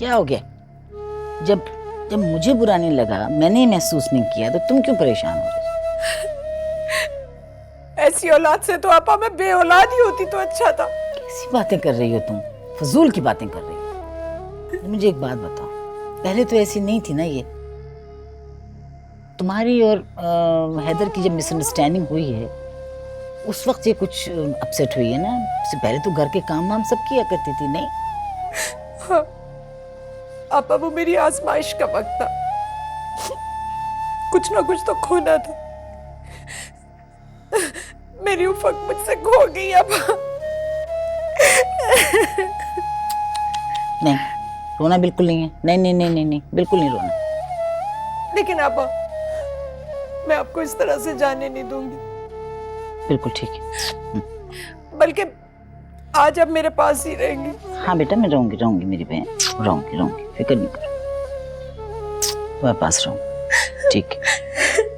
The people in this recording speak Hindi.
क्या हो गया? जब जब मुझे बुरा नहीं लगा, मैंने महसूस नहीं किया, तो तुम क्यों परेशान हो रही? ऐसी औलाद से तो आपा मैं बेऔलाद ही होती तो अच्छा था। कैसी बातें कर रही हो तुम? फजूल की बातें कर रही हो। मुझे एक बात बताओ, पहले तो ऐसी नहीं थी ना ये? तुम्हारी और हैदर की जब मिसअंडरस्टैंडिंग हुई है, उस वक्त ये कुछ अपसेट हुई है ना? उससे पहले तो घर के काम वाम सब किया करती थी, नहीं? हाँ, आपा वो मेरी आजमाइश का वक्त था। कुछ ना कुछ तो खोना था। मेरी उफक मुझसे खो गई आपा। नहीं, रोना बिल्कुल नहीं है। नहीं नहीं नहीं नहीं नहीं, बिल्कुल नहीं रोना। लेकिन आपा, मैं आपको इस तरह से जाने नहीं दूंगी। बिल्कुल ठीक है। बल्कि आज आप मेरे पास ही रहेंगी। हाँ बेटा, मैं रहूंगी रहूंगी मेरी बहन, रहूंगी रहूंगी, फिक्र नहीं करो, तुम्हारे पास रहूंगी। ठीक है।